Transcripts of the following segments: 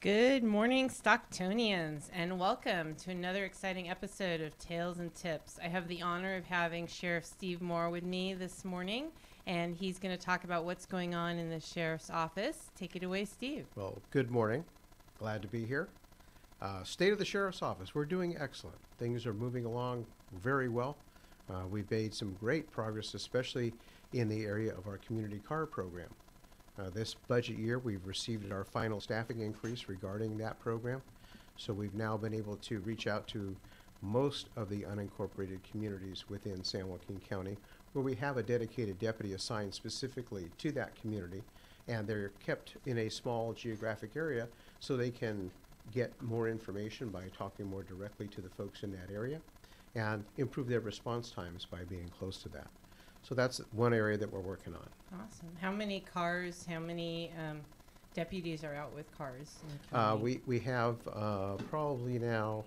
Good morning, Stocktonians, and welcome to another exciting episode of Tales and Tips. I have the honor of having Sheriff Steve Moore with me this morning, and he's going to talk about what's going on in the Sheriff's Office. Take it away, Steve. Well, good morning. Glad to be here. State of the Sheriff's Office, we're doing excellent. Things are moving along very well. We've made some great progress, especially in the area of our community car program. This budget year, we've received our final staffing increase regarding that program. So we've now been able to reach out to most of the unincorporated communities within San Joaquin County, where we have a dedicated deputy assigned specifically to that community. And they're kept in a small geographic area so they can get more information by talking more directly to the folks in that area and improve their response times by being close to that. So that's one area that we're working on. Awesome. How many cars, how many deputies are out with cars? We have probably now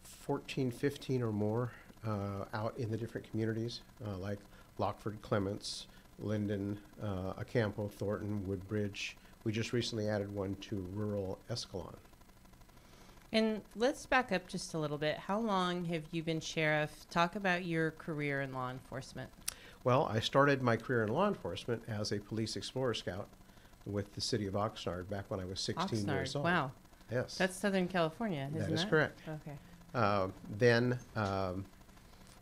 14, 15 or more out in the different communities like Lockford, Clements, Linden, Acampo, Thornton, Woodbridge. We just recently added one to rural Escalon. And let's back up just a little bit. How long have you been sheriff? Talk about your career in law enforcement. Well, I started my career in law enforcement as a police explorer scout with the city of Oxnard back when I was 16 years old. Wow. Yes. That's Southern California, isn't it? That is correct. Okay. Then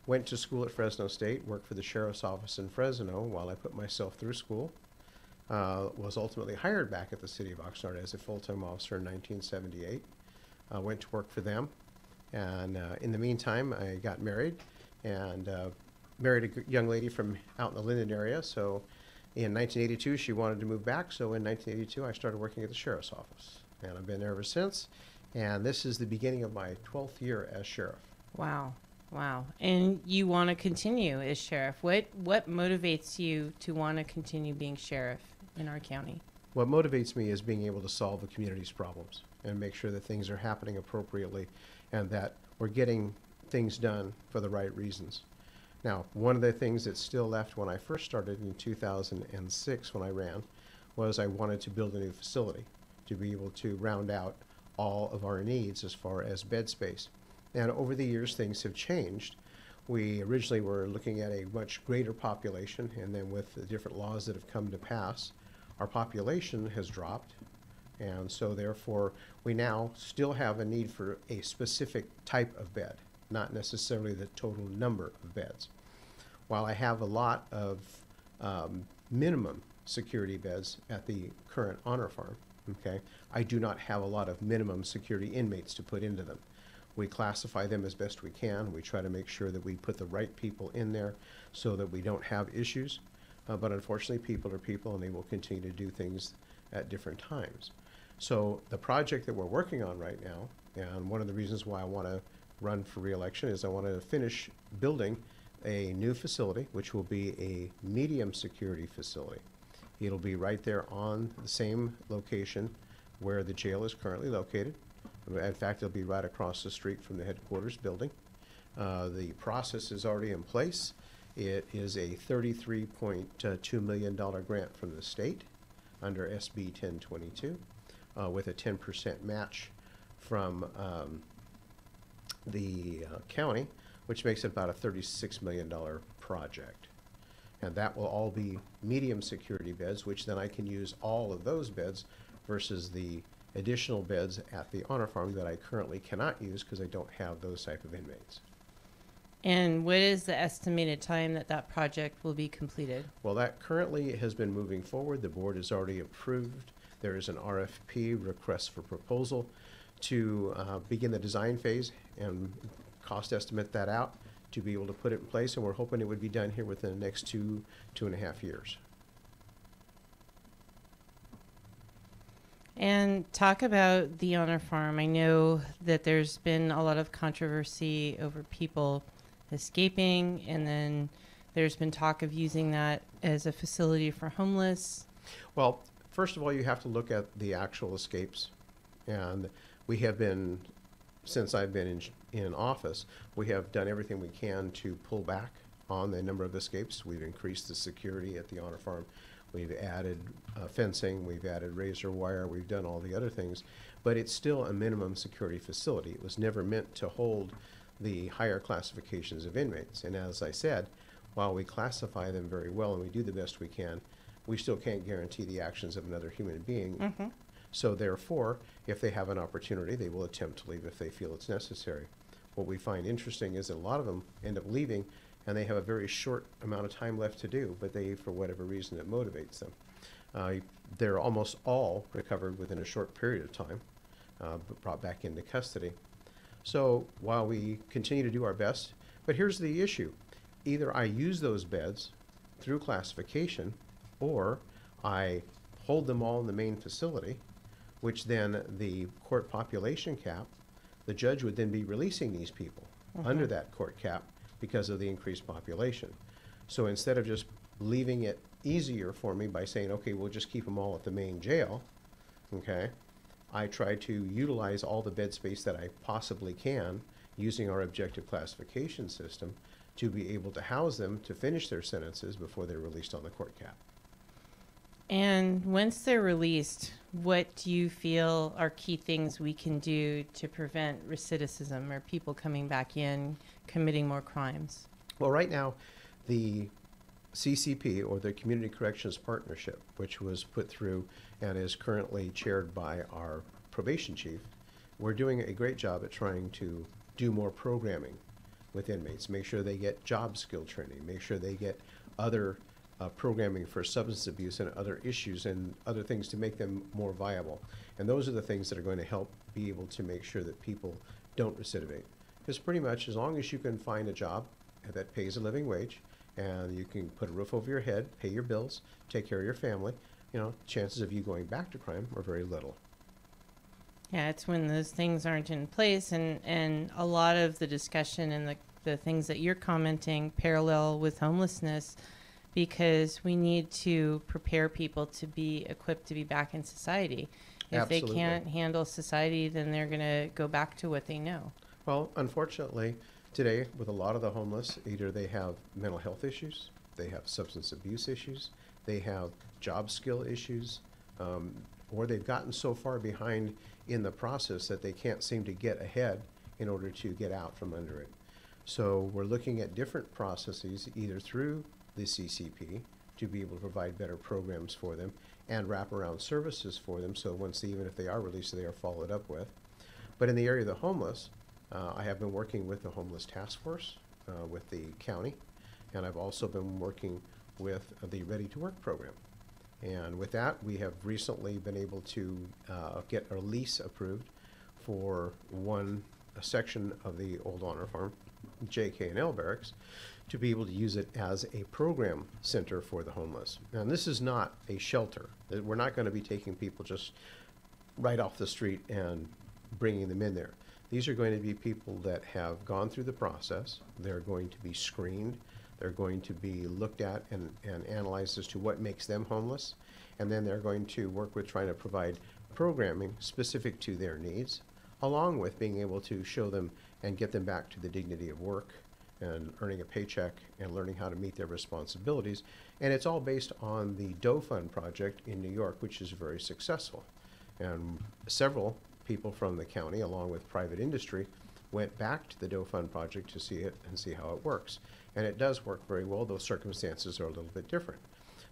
went to school at Fresno State, worked for the Sheriff's Office in Fresno while I put myself through school. Was ultimately hired back at the city of Oxnard as a full-time officer in 1978. Went to work for them, and in the meantime I got married and married a young lady from out in the Linden area. So in 1982 she wanted to move back, so in 1982 I started working at the Sheriff's Office, and I've been there ever since, and this is the beginning of my 12th year as sheriff. Wow. And you want to continue as sheriff. What motivates you to want to continue being sheriff in our county? What motivates me is being able to solve the community's problems and make sure that things are happening appropriately and that we're getting things done for the right reasons. Now, one of the things that's still left when I first started in 2006 when I ran was I wanted to build a new facility to be able to round out all of our needs as far as bed space. And over the years, things have changed. We originally were looking at a much greater population, and then with the different laws that have come to pass, our population has dropped. And so therefore, we now still have a need for a specific type of bed, not necessarily the total number of beds. While I have a lot of minimum security beds at the current honor farm, okay, I do not have a lot of minimum security inmates to put into them. We classify them as best we can. We try to make sure that we put the right people in there so that we don't have issues. But unfortunately, people are people, and they will continue to do things at different times. So the project that we're working on right now, and one of the reasons why I want to run for re-election, is I want to finish building a new facility, which will be a medium security facility. It'll be right there on the same location where the jail is currently located. In fact, it'll be right across the street from the headquarters building. The process is already in place. It is a $33.2 million grant from the state under SB 1022 with a 10% match from the county, which makes it about a $36 million project. And that will all be medium security beds, which then I can use all of those beds versus the additional beds at the honor farm that I currently cannot use because I don't have those type of inmates. And what is the estimated time that project will be completed? Well, that currently has been moving forward. The board has already approved. There is an RFP, request for proposal, to begin the design phase and cost estimate that out to be able to put it in place, and we're hoping it would be done here within the next 2.5 years. And talk about the honor farm. I know that there's been a lot of controversy over people escaping, and then there's been talk of using that as a facility for homeless. Well, first of all, you have to look at the actual escapes, and we have been, since I've been in office, we have done everything we can to pull back on the number of escapes. We've increased the security at the honor farm. we've added fencing, we've added razor wire, we've done all the other things, but it's still a minimum security facility. It was never meant to hold the higher classifications of inmates. And as I said, while we classify them very well and we do the best we can, we still can't guarantee the actions of another human being. Mm-hmm. So therefore, if they have an opportunity, they will attempt to leave if they feel it's necessary. What we find interesting is that a lot of them end up leaving and they have a very short amount of time left to do, but they, for whatever reason, it motivates them. They're almost all recovered within a short period of time, but brought back into custody. So while we continue to do our best, but here's the issue. Either I use those beds through classification, or I hold them all in the main facility, which then the court population cap, the judge would then be releasing these people under that court cap because of the increased population. So instead of just leaving it easier for me by saying, okay, we'll just keep them all at the main jail, okay, I try to utilize all the bed space that I possibly can using our objective classification system to be able to house them to finish their sentences before they're released on the court cap. And once they're released, what do you feel are key things we can do to prevent recidivism or people coming back in committing more crimes? Well, right now, the CCP, or the Community Corrections Partnership, which was put through and is currently chaired by our probation chief, we're doing a great job at trying to do more programming with inmates, make sure they get job skill training, make sure they get other programming for substance abuse and other issues and other things to make them more viable. And those are the things that are going to help be able to make sure that people don't recidivate. Because pretty much as long as you can find a job that pays a living wage and you can put a roof over your head, pay your bills, take care of your family, you know, chances of you going back to crime are very little. Yeah, it's when those things aren't in place, and a lot of the discussion and the things that you're commenting parallel with homelessness, because we need to prepare people to be equipped to be back in society. If Absolutely. they can't handle society, then they're going to go back to what they know. Well, unfortunately, today with a lot of the homeless, either they have mental health issues, they have substance abuse issues, they have job skill issues, or they've gotten so far behind in the process that they can't seem to get ahead in order to get out from under it. So we're looking at different processes, either through the CCP to be able to provide better programs for them and wraparound services for them, so once even if they are released, they are followed up with. But in the area of the homeless, I have been working with the Homeless Task Force with the county, and I've also been working with the Ready to Work program. And with that, we have recently been able to get a lease approved for a section of the old Honor Farm, JK&L Barracks, to be able to use it as a program center for the homeless. And this is not a shelter. We're not going to be taking people just right off the street and bringing them in there. These are going to be people that have gone through the process. They're going to be screened. They're going to be looked at and analyzed as to what makes them homeless. And then they're going to work with trying to provide programming specific to their needs, along with being able to show them and get them back to the dignity of work and earning a paycheck and learning how to meet their responsibilities. And it's all based on the Doe Fund project in New York, which is very successful. And several people from the county, along with private industry, went back to the Doe Fund project to see it and see how it works. And it does work very well, though circumstances are a little bit different.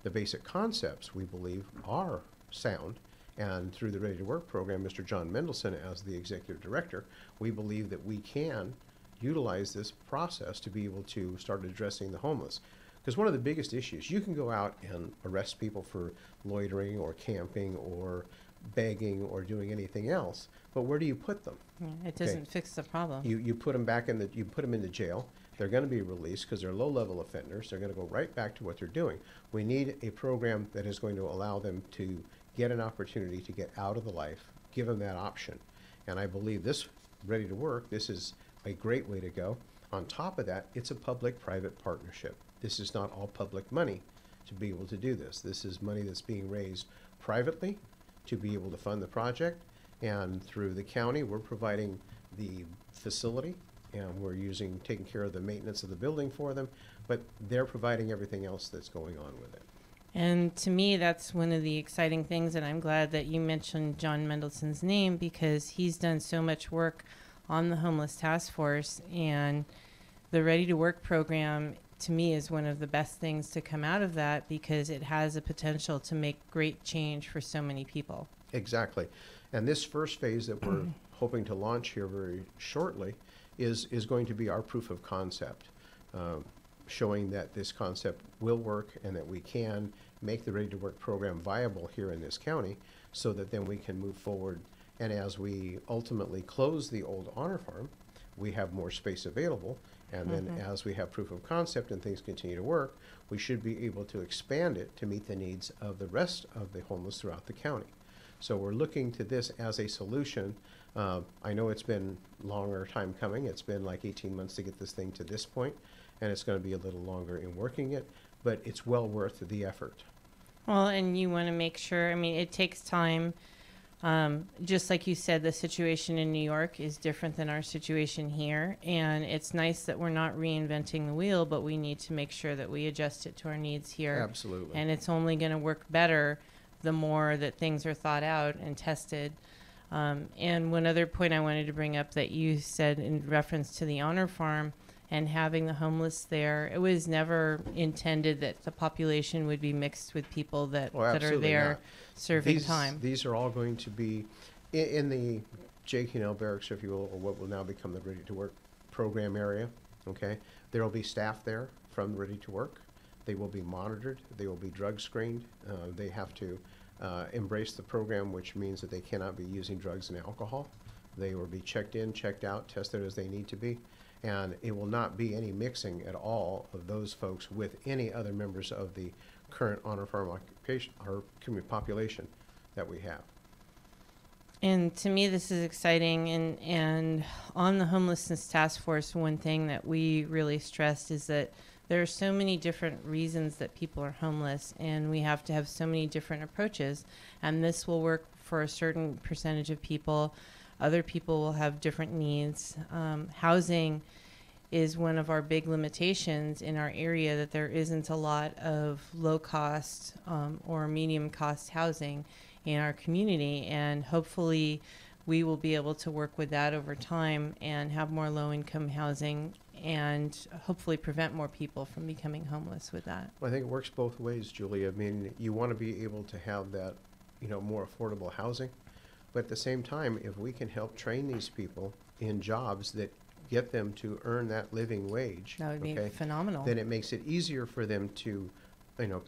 The basic concepts, we believe, are sound. And through the Ready to Work program, Mr. John Mendelson, as the executive director, we believe that we can utilize this process to be able to start addressing the homeless. Because one of the biggest issues, you can go out and arrest people for loitering or camping or begging or doing anything else, but where do you put them? Yeah, it doesn't fix the problem. You put them back you put them into jail. They're going to be released because they're low-level offenders. They're going to go right back to what they're doing. We need a program that is going to allow them to get an opportunity to get out of the life, give them that option. And I believe this Ready to Work, this is a great way to go. On top of that, it's a public-private partnership. This is not all public money to be able to do this. This is money that's being raised privately to be able to fund the project. And through the county, we're providing the facility, and we're taking care of the maintenance of the building for them, but they're providing everything else that's going on with it. And to me, that's one of the exciting things, and I'm glad that you mentioned John Mendelson's name, because he's done so much work on the Homeless Task Force, and the Ready to Work program, to me, is one of the best things to come out of that, because it has a potential to make great change for so many people. Exactly. And this first phase that we're hoping to launch here very shortly is going to be our proof of concept, showing that this concept will work and that we can make the Ready to Work program viable here in this county, so that then we can move forward. And as we ultimately close the old honor farm, we have more space available. And then as we have proof of concept and things continue to work, we should be able to expand it to meet the needs of the rest of the homeless throughout the county. So we're looking to this as a solution. I know it's been longer time coming. It's been like 18 months to get this thing to this point, and it's going to be a little longer in working it, but it's well worth the effort. Well, and you want to make sure, I mean, it takes time. Just like you said, the situation in New York is different than our situation here, and it's nice that we're not reinventing the wheel, but we need to make sure that we adjust it to our needs here. Absolutely. And it's only going to work better the more that things are thought out and tested. And one other point I wanted to bring up that you said in reference to the honor farm and having the homeless there, it was never intended that the population would be mixed with people that are there not. serving time. These are all going to be in the JKNL barracks, if you will, or what will now become the Ready to Work program area. Okay, there will be staff there from Ready to Work. They will be monitored. They will be drug screened. They have to embrace the program, which means that they cannot be using drugs and alcohol. They will be checked in, checked out, tested as they need to be. And it will not be any mixing at all of those folks with any other members of the current honor farm occupation or community population that we have. And to me, this is exciting. And on the Homelessness Task Force, one thing that we really stressed is that there are so many different reasons that people are homeless, and we have to have so many different approaches. And this will work for a certain percentage of people. Other people will have different needs. Housing is one of our big limitations in our area, that there isn't a lot of low-cost or medium-cost housing in our community. And hopefully we will be able to work with that over time and have more low-income housing and hopefully prevent more people from becoming homeless with that. Well, I think it works both ways, Julie. I mean, you want to be able to have that, more affordable housing. But at the same time, if we can help train these people in jobs that get them to earn that living wage, That would be phenomenal. then it makes it easier for them to,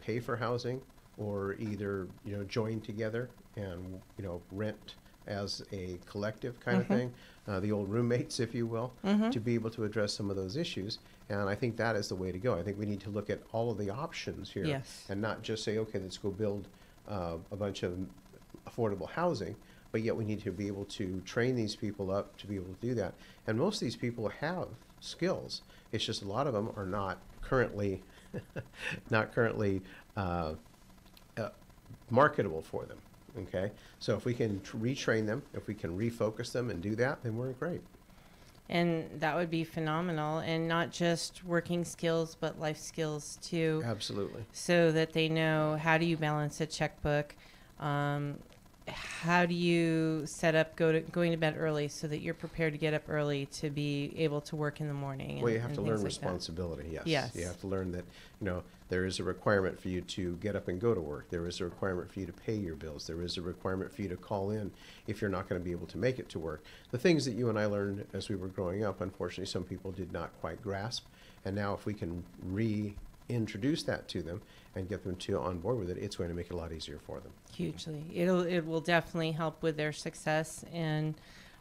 pay for housing, or either, join together and, rent as a collective kind of thing, the old roommates, if you will, to be able to address some of those issues. And I think that is the way to go. I think we need to look at all of the options here, Yes. and not just say, okay, let's go build a bunch of affordable housing, but yet we need to be able to train these people up to be able to do that. And most of these people have skills. It's just a lot of them are not currently marketable for them. Okay, so if we can retrain them, if we can refocus them and do that, then we're great. And that would be phenomenal, and not just working skills, but life skills too. Absolutely. So that they know, how do you balance a checkbook? How do you set up going to bed early so that you're prepared to get up early to be able to work in the morning? Well, you have to learn like responsibility, yes. Yes. You have to learn that, there is a requirement for you to get up and go to work. There is a requirement for you to pay your bills. There is a requirement for you to call in if you're not going to be able to make it to work. The things that you and I learned as we were growing up, unfortunately, some people did not quite grasp. And now if we can reintroduce that to them and get them on board with it, it's going to make it a lot easier for them. Hugely. It will definitely help with their success, and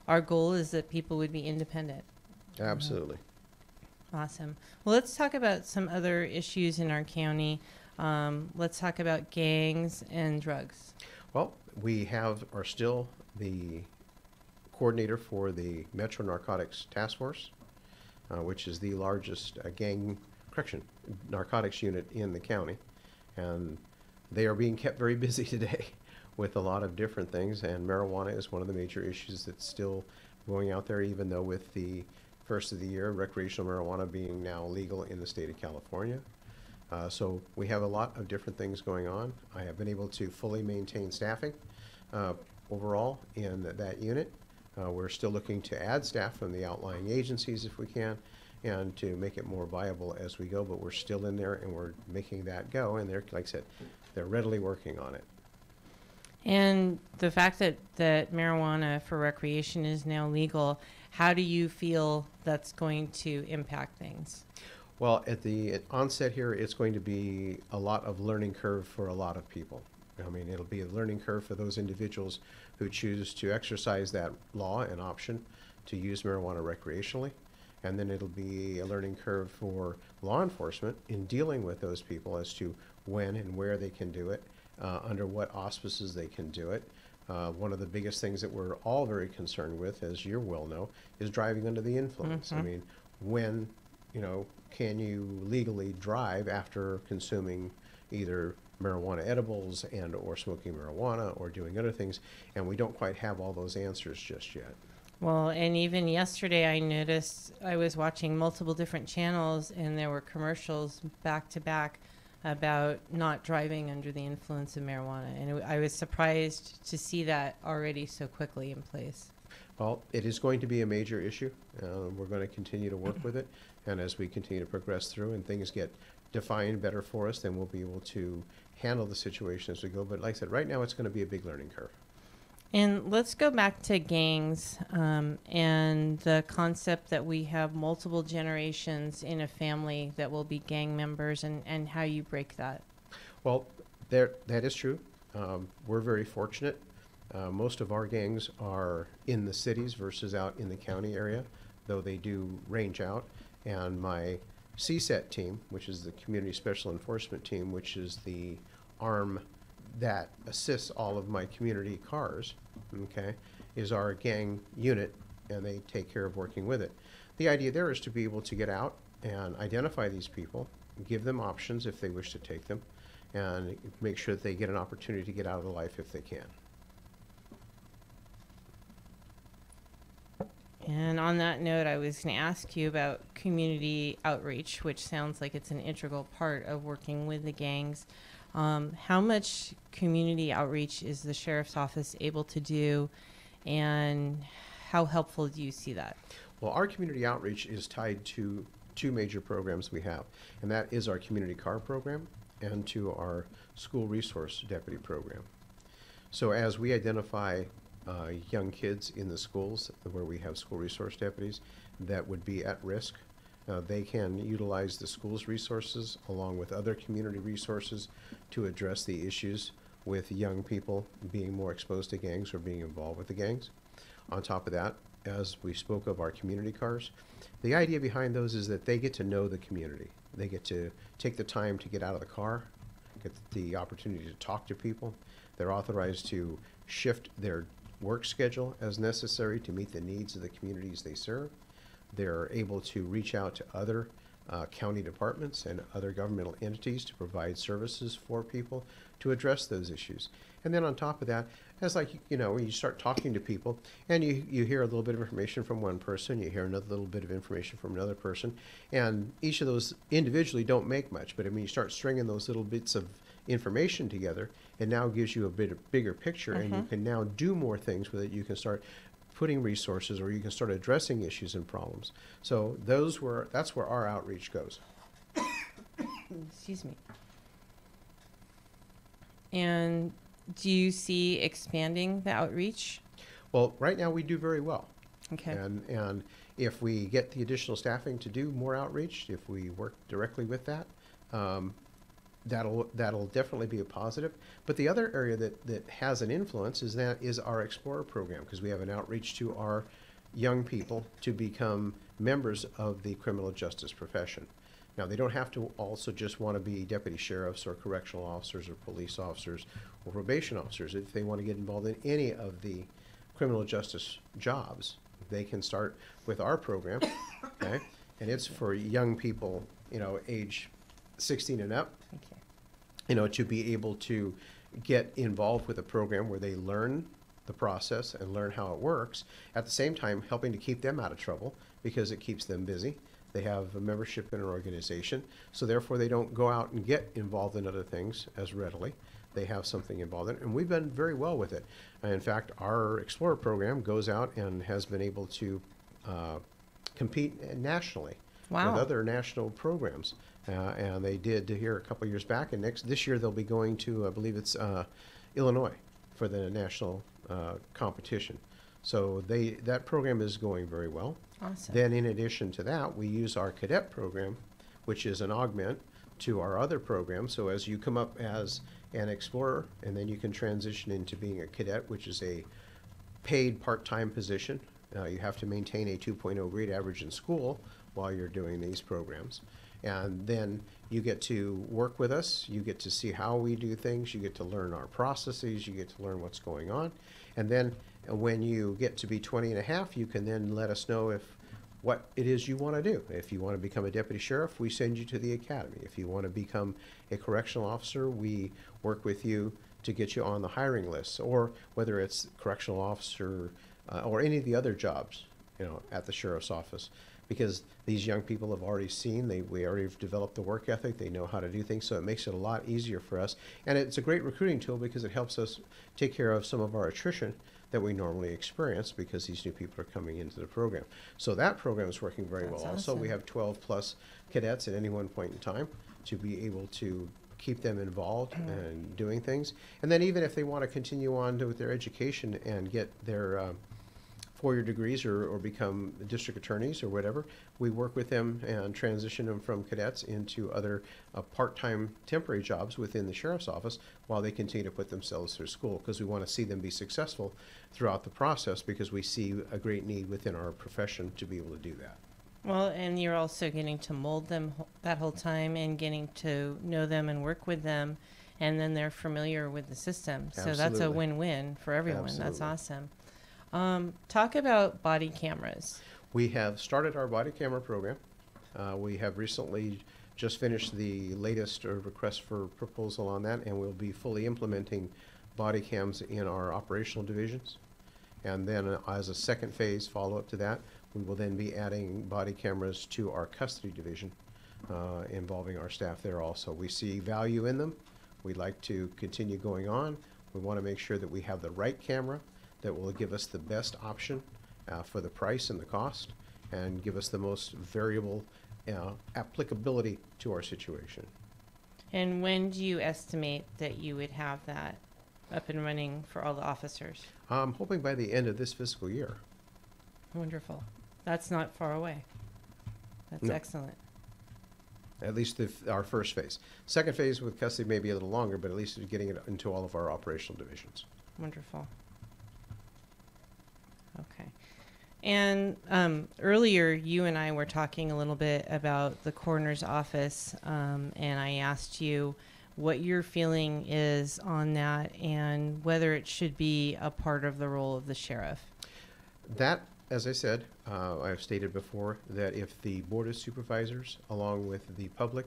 our goal is that people would be independent. Absolutely. Awesome. Well, let's talk about some other issues in our county. Let's talk about gangs and drugs. Well, we are still the coordinator for the Metro Narcotics Tast Force, which is the largest narcotics unit in the county. And they are being kept very busy today with a lot of different things, and marijuana is one of the major issues that's still going out there, even though with the first of the year, recreational marijuana being now legal in the state of California. So we have a lot of different things going on. I have been able to fully maintain staffing overall in that unit. We're still looking to add staff from the outlying agencies if we can, and to make it more viable as we go, but we're still in there and we're making that go, and they're, like I said, they're readily working on it. And the fact that marijuana for recreation is now legal, how do you feel that's going to impact things? Well, at the onset here, it's going to be a lot of learning curve for a lot of people. I mean, it'll be a learning curve for those individuals who choose to exercise that law and option to use marijuana recreationally. And then it'll be a learning curve for law enforcement in dealing with those people as to when and where they can do it, under what auspices they can do it. One of the biggest things that we're all very concerned with, as you well know, is driving under the influence. Mm-hmm. I mean, when, can you legally drive after consuming either marijuana edibles and or smoking marijuana or doing other things? And we don't quite have all those answers just yet. Well, and even yesterday I noticed I was watching multiple different channels and there were commercials back to back about not driving under the influence of marijuana. And I was surprised to see that already so quickly in place. Well, it is going to be a major issue. We're going to continue to work with it. And as we continue to progress through and things get defined better for us, then we'll be able to handle the situation as we go. But like I said, right now it's going to be a big learning curve. And let's go back to gangs and the concept that we have multiple generations in a family that will be gang members, and how you break that. Well, that is true. We're very fortunate. Most of our gangs are in the cities versus out in the county area, though they do range out. And my CSET team, which is the Community Special Enforcement Team, which is the arm that assists all of my community cars, okay, is our gang unit, and they take care of working with it. The idea there is to be able to get out and identify these people, give them options if they wish to take them, and make sure that they get an opportunity to get out of the life if they can. And on that note, I was going to ask you about community outreach, which sounds like it's an integral part of working with the gangs. How much community outreach is the sheriff's office able to do, and how helpful do you see that? Well, our community outreach is tied to two major programs we have, and that is our community car program and to our school resource deputy program. So as we identify young kids in the schools where we have school resource deputies that would be at risk, they can utilize the school's resources along with other community resources to address the issues with young people being more exposed to gangs or being involved with the gangs. On top of that, as we spoke of our community cars, the idea behind those is that they get to know the community. They get to take the time to get out of the car, get the opportunity to talk to people. They're authorized to shift their work schedule as necessary to meet the needs of the communities they serve. They're able to reach out to other county departments and other governmental entities to provide services for people to address those issues. And then on top of that, as when you start talking to people and you hear a little bit of information from one person, you hear another little bit of information from another person, and each of those individually don't make much, but I mean, you start stringing those little bits of information together, it now gives you a bigger picture, and you can now do more things with it. You can start putting resources, or you can start addressing issues and problems. So that's where our outreach goes. Excuse me. And do you see expanding the outreach? Well, right now we do very well. Okay. And if we get the additional staffing to do more outreach, if we work directly with that, that'll definitely be a positive. But the other area that has an influence is our Explorer program, because we have an outreach to our young people to become members of the criminal justice profession. Now, they don't have to also just want to be deputy sheriffs or correctional officers or police officers or probation officers. If they want to get involved in any of the criminal justice jobs, they can start with our program, okay? And it's for young people, age 16 and up, to be able to get involved with a program where they learn the process and learn how it works, at the same time helping to keep them out of trouble because it keeps them busy. They have a membership in an organization, so therefore they don't go out and get involved in other things as readily. They have something involved in it, and we've done very well with it. In fact, our Explorer program goes out and has been able to compete nationally with other national programs. And they did here a couple years back, and this year they'll be going to, I believe it's Illinois for the national competition. So that program is going very well. Awesome. Then in addition to that, we use our Cadet Program, which is an augment to our other program. So as you come up as an Explorer, and then you can transition into being a Cadet, which is a paid part-time position. You have to maintain a 2.0 grade average in school while you're doing these programs. And then you get to work with us, you get to see how we do things, you get to learn our processes, you get to learn what's going on. And then when you get to be 20 and a half, you can then let us know what it is you want to do. If you want to become a deputy sheriff, we send you to the academy. If you want to become a correctional officer, we work with you to get you on the hiring list, or whether it's correctional officer or any of the other jobs, at the sheriff's office. Because these young people have already seen, we already have developed the work ethic, they know how to do things, so it makes it a lot easier for us. And it's a great recruiting tool because it helps us take care of some of our attrition that we normally experience because these new people are coming into the program. So that program is working very well. Awesome. Also, we have 12 plus cadets at any one point in time to be able to keep them involved and doing things. And then even if they want to continue on with their education and get their four-year degrees or become district attorneys or whatever, we work with them and transition them from cadets into other part-time temporary jobs within the sheriff's office while they continue to put themselves through school, because we want to see them be successful throughout the process, because we see a great need within our profession to be able to do that. Well, and you're also getting to mold them that whole time and getting to know them and work with them, and then they're familiar with the system. So that's a win-win for everyone. Absolutely. That's awesome. Talk about body cameras. We have started our body camera program. We have recently just finished the latest request for proposal on that, and we'll be fully implementing body cams in our operational divisions. And then as a second phase follow-up to that, we will then be adding body cameras to our custody division, involving our staff there also. We see value in them. We'd like to continue going on. We want to make sure that we have the right camera that will give us the best option for the price and the cost, and give us the most variable applicability to our situation. And when do you estimate that you would have that up and running for all the officers? I'm hoping by the end of this fiscal year. Wonderful. That's not far away. That's excellent. At least our first phase. Second phase with custody may be a little longer, but at least we're getting it into all of our operational divisions. Wonderful. Okay. And earlier, you and I were talking a little bit about the Coroner's Office, and I asked you what your feeling is on that and whether it should be a part of the role of the sheriff. That, as I said, I've stated before, that if the Board of Supervisors, along with the public,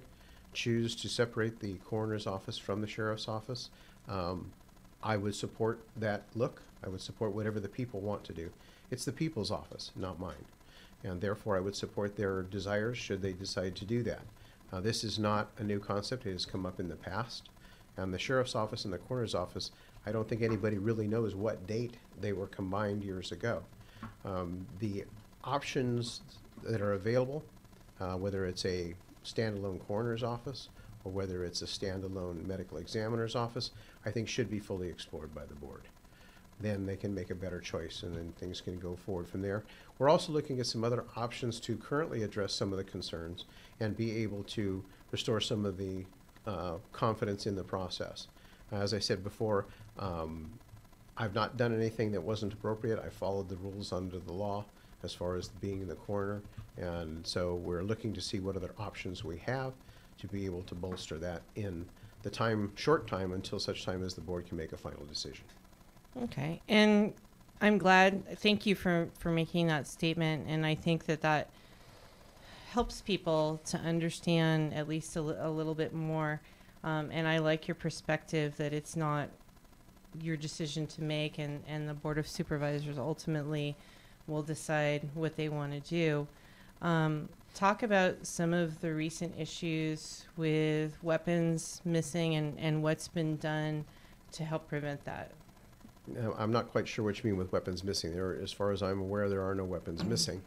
choose to separate the Coroner's Office from the Sheriff's Office, I would support that look. I would support whatever the people want to do. It's the people's office, not mine. And therefore, I would support their desires should they decide to do that. This is not a new concept. It has come up in the past. And the Sheriff's Office and the Coroner's Office, I don't think anybody really knows what date they were combined years ago. The options that are available, whether it's a standalone coroner's office or whether it's a standalone medical examiner's office, I think should be fully explored by the board. Then they can make a better choice, and then things can go forward from there. We're also looking at some other options to currently address some of the concerns and be able to restore some of the confidence in the process. As I said before, I've not done anything that wasn't appropriate. I followed the rules under the law as far as being the coroner, and so we're looking to see what other options we have to be able to bolster that in the short time until such time as the board can make a final decision. Okay, and I'm glad. Thank you for making that statement, and I think that helps people to understand at least a little bit more. And I like your perspective that it's not your decision to make, and the Board of Supervisors ultimately will decide what they want to do. Talk about some of the recent issues with weapons missing and what's been done to help prevent that. Now, I'm not quite sure what you mean with weapons missing. As far as I'm aware, there are no weapons missing.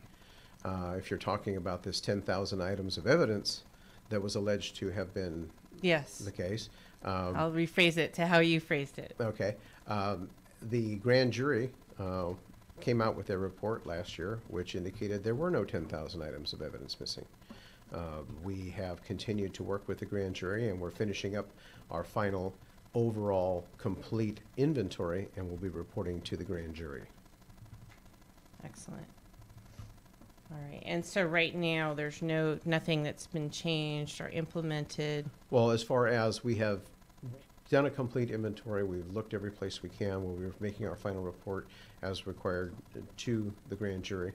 If you're talking about this 10,000 items of evidence that was alleged to have been Yes. the case. I'll rephrase it to how you phrased it. Okay. The grand jury came out with their report last year, which indicated there were no 10,000 items of evidence missing. We have continued to work with the grand jury, and we're finishing up our final overall complete inventory, and we'll be reporting to the grand jury. Excellent. All right. And so right now there's nothing that's been changed or implemented. Well, as far as we have done a complete inventory, we've looked every place we can. We're making our final report as required to the grand jury,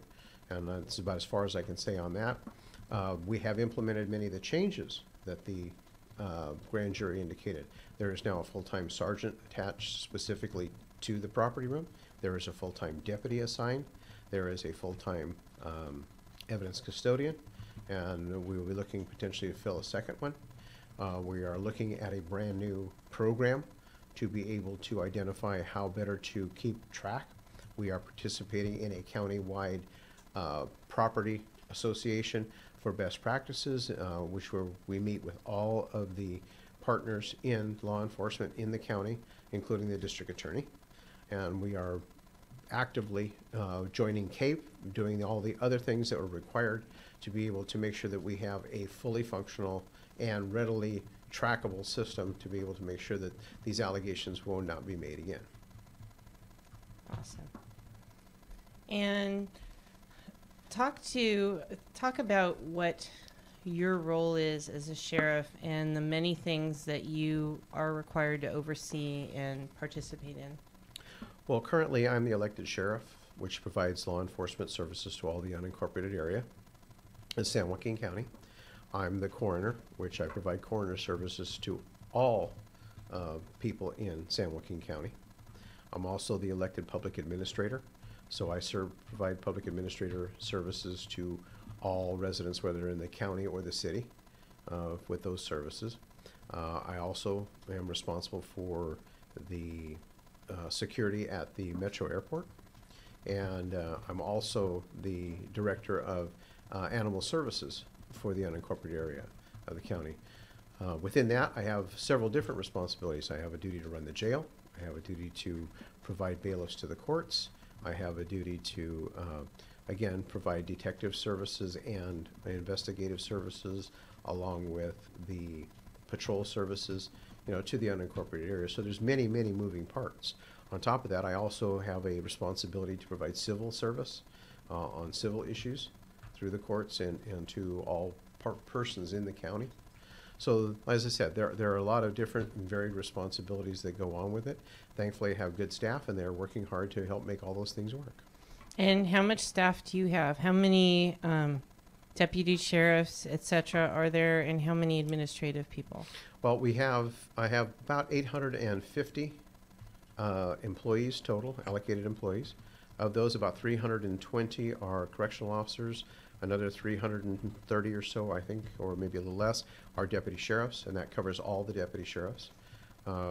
and that's about as far as I can say on that. We have implemented many of the changes that the grand jury indicated. There is now a full-time sergeant attached specifically to the property room. There is a full-time deputy assigned. There is a full-time evidence custodian, and we will be looking potentially to fill a second one. We are looking at a brand new program to be able to identify how better to keep track. We are participating in a county-wide property association for best practices, we meet with all of the partners in law enforcement in the county, including the district attorney. And we are actively joining CAPE, doing all the other things that are required to be able to make sure that we have a fully functional and readily trackable system to be able to make sure that these allegations will not be made again. Awesome. And talk about what your role is as a sheriff and the many things that you are required to oversee and participate in. Well, currently I'm the elected sheriff, which provides law enforcement services to all the unincorporated area in San Joaquin County. I'm the coroner, which I provide coroner services to all people in San Joaquin County. I'm also the elected public administrator, so I provide public administrator services to all residents, whether in the county or the city, with those services. I also am responsible for the security at the Metro Airport, and I'm also the director of animal services for the unincorporated area of the county. Within that, I have several different responsibilities. I have a duty to run the jail. I have a duty to provide bailiffs to the courts. I have a duty to, again, provide detective services and investigative services, along with the patrol services, to the unincorporated area. So there's many, many moving parts. On top of that, I also have a responsibility to provide civil service on civil issues through the courts and to all persons in the county. So, as I said, there are a lot of different and varied responsibilities that go on with it. Thankfully, I have good staff, and they're working hard to help make all those things work. And how much staff do you have? How many deputy sheriffs, et cetera, are there, and how many administrative people? Well, I have about 850 employees total, allocated employees. Of those, about 320 are correctional officers. Another 330 or so, I think, or maybe a little less, are deputy sheriffs, and that covers all the deputy sheriffs.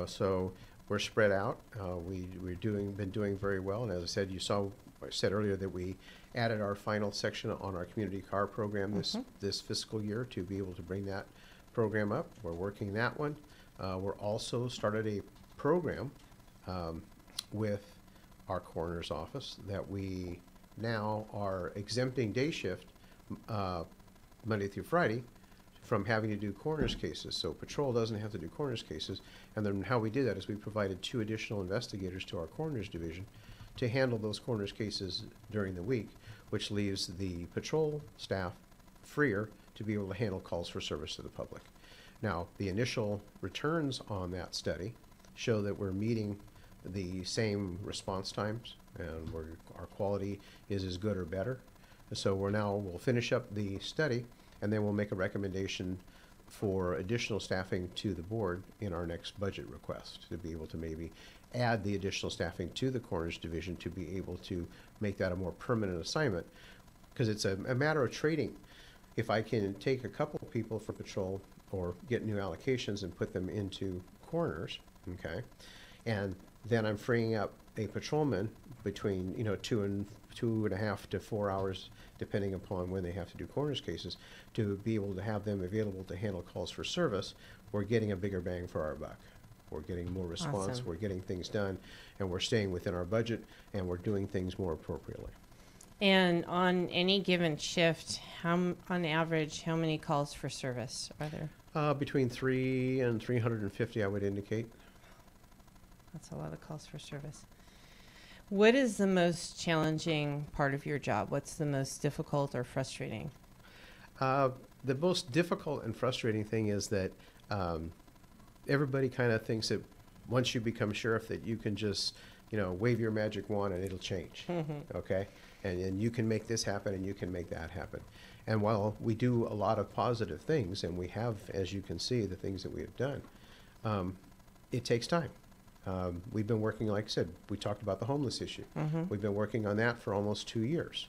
So we're spread out. We've been doing very well, and as I said, I said earlier that we added our final section on our community car program this fiscal year to be able to bring that program up. We're working that one. We're also started a program with our coroner's office that we now are exempting day shift Monday through Friday from having to do coroner's cases. So patrol doesn't have to do coroner's cases. And then how we did that is we provided 2 additional investigators to our coroner's division to handle those coroner's cases during the week, which leaves the patrol staff freer to be able to handle calls for service to the public. Now, the initial returns on that study show that we're meeting the same response times, and our quality is as good or better. So we'll finish up the study, and then we'll make a recommendation for additional staffing to the board in our next budget request to be able to maybe add the additional staffing to the coroner's division to be able to make that a more permanent assignment. because it's a matter of trading. If I can take a couple of people for patrol or get new allocations and put them into coroners, okay, and then I'm freeing up a patrolman between 2.5 to 4 hours, depending upon when they have to do coroners cases, to be able to have them available to handle calls for service. We're getting a bigger bang for our buck. We're getting more response. Awesome. We're getting things done, and we're staying within our budget, and we're doing things more appropriately. And on any given shift, on average, how many calls for service are there? Between 3 and 350, I would indicate. That's a lot of calls for service. What is the most challenging part of your job? What's the most difficult or frustrating? The most difficult and frustrating thing is that everybody kind of thinks that once you become sheriff that you can just, wave your magic wand and it'll change, okay? And you can make this happen and you can make that happen. And while we do a lot of positive things, and we have, as you can see, the things that we have done, it takes time. We've been working, like I said, we talked about the homeless issue. We've been working on that for almost 2 years.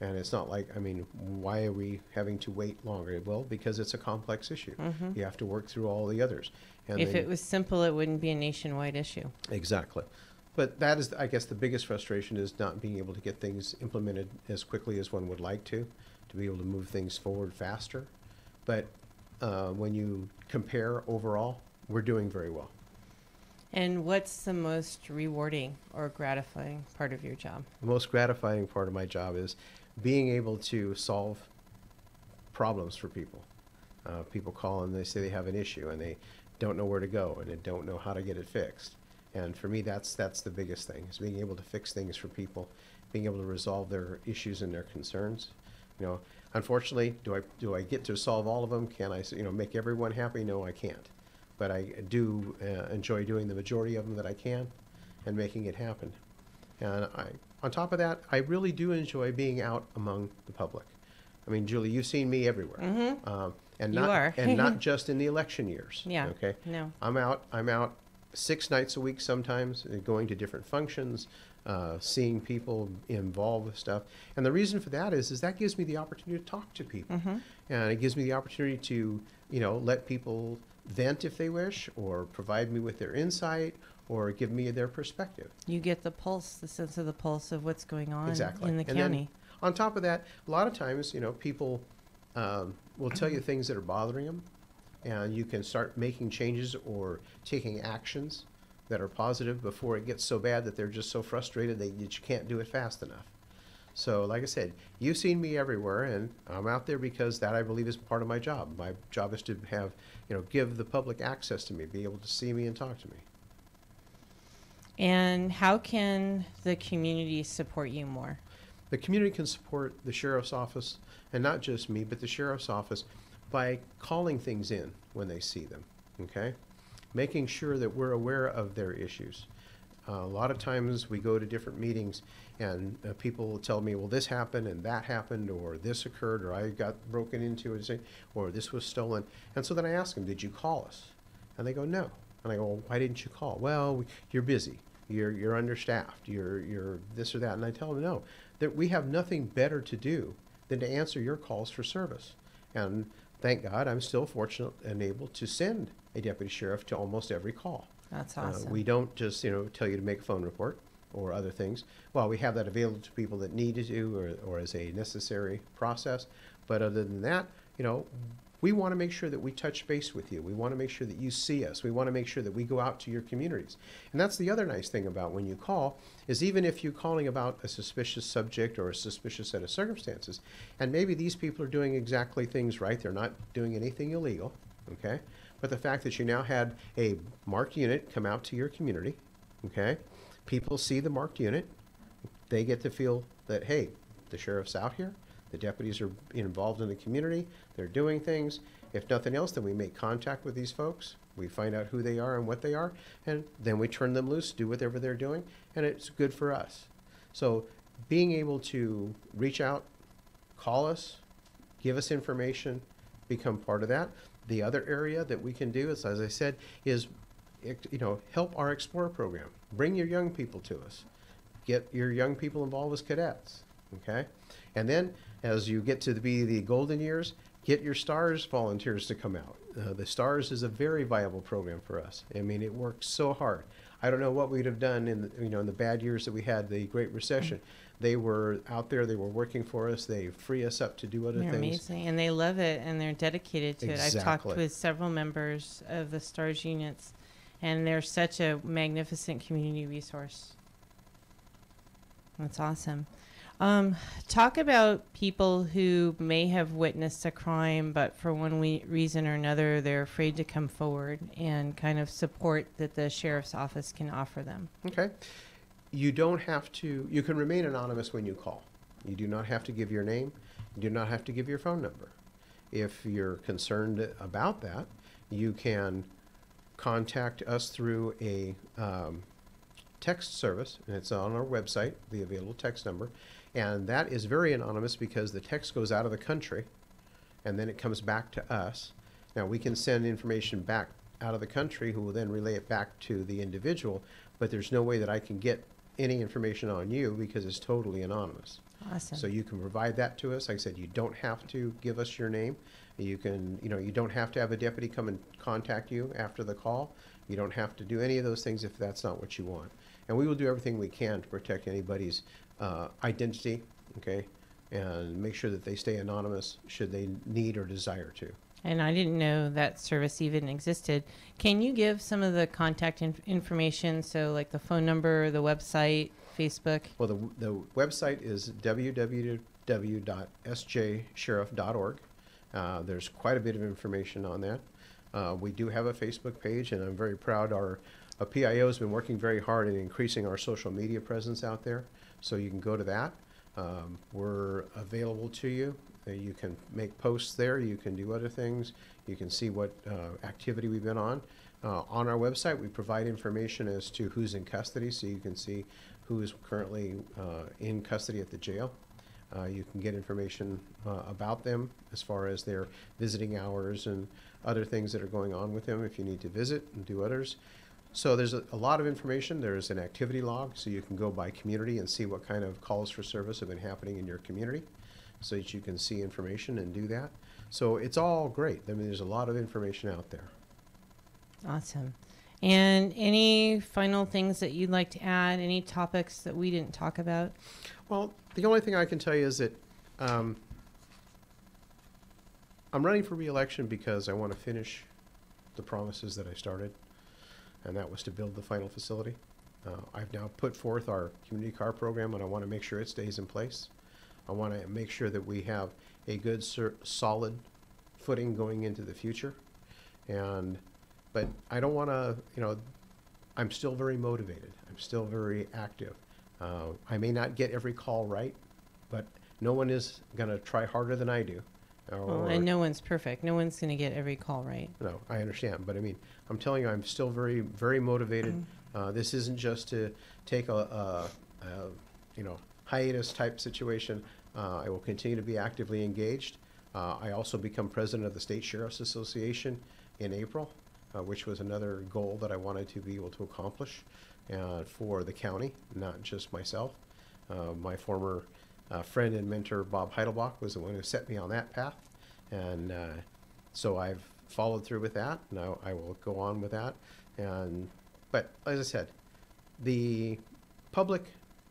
And it's not like, why are we having to wait longer? Well, because it's a complex issue. You have to work through all the others. And if it was simple, it wouldn't be a nationwide issue. Exactly. But that is, I guess, the biggest frustration is not being able to get things implemented as quickly as one would like to be able to move things forward faster. But when you compare overall, we're doing very well. And what's the most rewarding or gratifying part of your job? The most gratifying part of my job is being able to solve problems for people. People call and they say they have an issue and they don't know where to go and they don't know how to get it fixed. And for me, that's the biggest thing, is being able to fix things for people, being able to resolve their issues and their concerns. Unfortunately, do I get to solve all of them? Can I, make everyone happy? No, I can't. But I do enjoy doing the majority of them that I can and making it happen. And on top of that, I really do enjoy being out among the public. Julie, you've seen me everywhere. And You are. And not just in the election years. Yeah. Okay. No. I'm out 6 nighs a week sometimes, going to different functions, seeing people involved with stuff. And the reason for that is that gives me the opportunity to talk to people. And it gives me the opportunity to, let people vent if they wish, or provide me with their insight, or give me their perspective. You get the pulse, the sense of the pulse of what's going on Exactly. in the And county. then on top of that, a lot of times, people will tell you things that are bothering them, and you can start making changes or taking actions that are positive before it gets so bad that they're just so frustrated that you can't do it fast enough. So, like I said, you've seen me everywhere, and I'm out there because that, I believe, is part of my job. My job is to have, give the public access to me, be able to see me and talk to me. And how can the community support you more? The community can support the sheriff's office, and not just me, but the sheriff's office, by calling things in when they see them, okay? Making sure that we're aware of their issues. A lot of times we go to different meetings and people will tell me, well, this happened and that happened, or this occurred, or I got broken into, or this was stolen. And so then I ask them, did you call us? And they go, no. And I go, well, why didn't you call? Well, you're busy. You're understaffed. You're this or that. And I tell them, no, that we have nothing better to do than to answer your calls for service. And thank God I'm still fortunate and able to send a deputy sheriff to almost every call. That's awesome. We don't just, tell you to make a phone report or other things. Well, we have that available to people that need to do, or as a necessary process. But other than that, we want to make sure that we touch base with you. We want to make sure that you see us. We want to make sure that we go out to your communities. And that's the other nice thing about when you call, is even if you're calling about a suspicious subject or a suspicious set of circumstances, and maybe these people are doing exactly things right, they're not doing anything illegal, okay? But the fact that you now had a marked unit come out to your community, okay? People see the marked unit. They get to feel that, hey, the sheriff's out here. The deputies are involved in the community. They're doing things. If nothing else, then we make contact with these folks. We find out who they are and what they are, and then we turn them loose, do whatever they're doing, and it's good for us. So being able to reach out, call us, give us information, become part of that. The other area that we can do is, as I said, is help our Explorer program. Bring your young people to us. Get your young people involved as cadets. okay? And then as you get to be the golden years, get your STARS volunteers to come out. The STARS is a very viable program for us. I mean, it works so hard. I don't know what we'd have done in the bad years that we had, the Great Recession. They were out there, they were working for us, they free us up to do other They're things. amazing, and they love it, and they're dedicated to it. I've talked Exactly. with several members of the STARS units, and they're such a magnificent community resource. That's awesome. Talk about people who may have witnessed a crime, but for one reason or another, they're afraid to come forward, and kind of support that the sheriff's office can offer them. Okay. You don't have to, you can remain anonymous when you call. You do not have to give your name. You do not have to give your phone number. If you're concerned about that, you can contact us through a text service, and it's on our website, the available text number. And that is very anonymous because the text goes out of the country and then it comes back to us. Now, we can send information back out of the country who will then relay it back to the individual, but there's no way that I can get any information on you because it's totally anonymous. Awesome. So you can provide that to us. Like I said, you don't have to give us your name. You can, you don't have to have a deputy come and contact you after the call. You don't have to do any of those things if that's not what you want. And we will do everything we can to protect anybody's identity, okay, and make sure that they stay anonymous should they need or desire to. And I didn't know that service even existed. Can you give some of the contact information, so like the phone number, the website, Facebook? Well, the website is www.sjsheriff.org. There's quite a bit of information on that. We do have a Facebook page, and I'm very proud our PIO has been working very hard in increasing our social media presence out there. So you can go to that. We're available to you. You can make posts there. You can do other things. You can see what activity we've been on. On our website, we provide information as to who's in custody, so you can see who is currently in custody at the jail. You can get information about them as far as their visiting hours and other things that are going on with them if you need to visit and do others. So there's a lot of information. There's an activity log, so you can go by community and see what kind of calls for service have been happening in your community, so that you can see information and do that. So it's all great. I mean, there's a lot of information out there. Awesome. And any final things that you'd like to add? Any topics that we didn't talk about? Well, the only thing I can tell you is that I'm running for re-election because I want to finish the promises that I started, and that was to build the final facility. I've now put forth our community car program, and I want to make sure it stays in place. I want to make sure that we have a good, solid footing going into the future. But I don't want to, I'm still very motivated. I'm still very active. I may not get every call right, but no one is going to try harder than I do. Well, and no one's perfect. No one's going to get every call right. No, I understand. But I mean, I'm telling you, I'm still very, very motivated. This isn't just to take a hiatus type situation. I will continue to be actively engaged. I also become president of the State Sheriff's Association in April, which was another goal that I wanted to be able to accomplish for the county, not just myself. My former friend and mentor, Bob Heidelbach, was the one who set me on that path. And so I've followed through with that. Now I will go on with that. But as I said, the public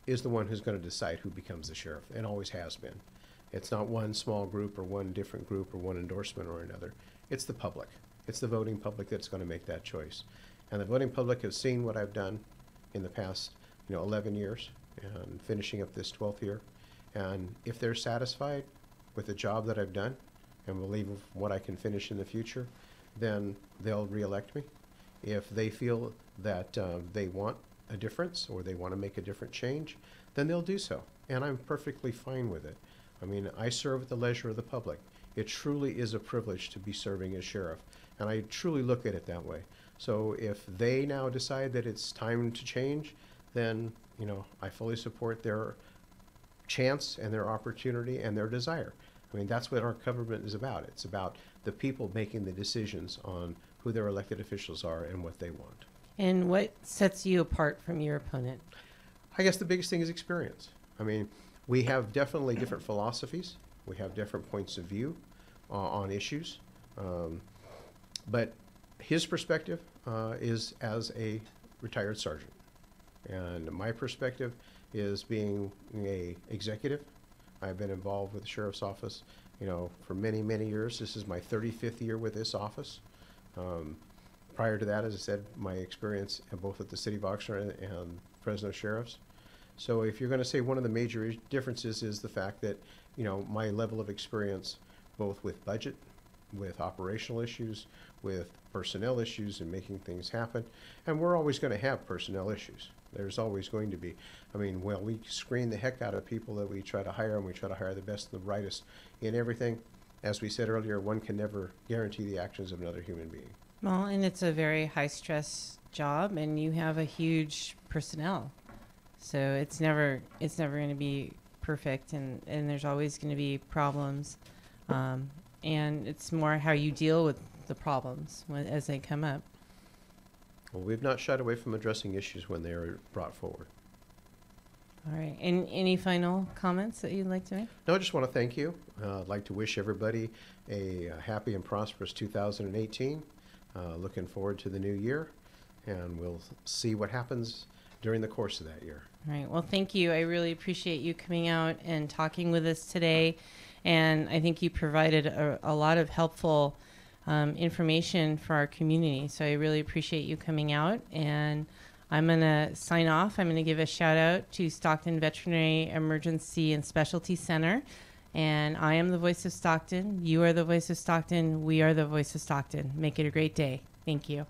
is the one who's going to decide who becomes the sheriff, and always has been. It's not one small group or one different group or one endorsement or another. It's the public. It's the voting public that's going to make that choice. And the voting public has seen what I've done in the past 11 years and finishing up this 12th year. And if they're satisfied with the job that I've done and believe what I can finish in the future, then they'll re-elect me. If they feel that they want a difference or they want to make a different change, then they'll do so. And I'm perfectly fine with it. I mean, I serve at the leisure of the public. It truly is a privilege to be serving as sheriff, and I truly look at it that way. So if they now decide that it's time to change, then, I fully support their chance and their opportunity and their desire. I mean, that's what our government is about. It's about the people making the decisions on who their elected officials are and what they want. And what sets you apart from your opponent? I guess the biggest thing is experience. I mean, We have definitely different philosophies. We have different points of view on issues. But his perspective is as a retired sergeant. And my perspective is being a executive. I've been involved with the Sheriff's Office, for many, many years. This is my 35th year with this office. Prior to that, as I said, my experience both at the City of Oxnard and Fresno Sheriff's. So if you're going to say one of the major differences is the fact that, my level of experience both with budget, with operational issues, with personnel issues and making things happen. And we're always going to have personnel issues. There's always going to be. We screen the heck out of people that we try to hire, and we try to hire the best and the brightest in everything. As we said earlier, one can never guarantee the actions of another human being. Well, and it's a very high-stress job, and you have a huge personnel. So it's never going to be perfect, and there's always going to be problems. And it's more how you deal with the problems as they come up. Well, we've not shied away from addressing issues when they are brought forward. All right. And any final comments that you'd like to make? No, I just want to thank you. I'd like to wish everybody a happy and prosperous 2018. Looking forward to the new year, and we'll see what happens during the course of that year. All right. Well, thank you. I really appreciate you coming out and talking with us today. And I think you provided a lot of helpful information for our community. So I really appreciate you coming out. And I'm going to sign off. I'm going to give a shout out to Stockton Veterinary Emergency and Specialty Center. And I am the voice of Stockton. You are the voice of Stockton. We are the voice of Stockton. Make it a great day. Thank you.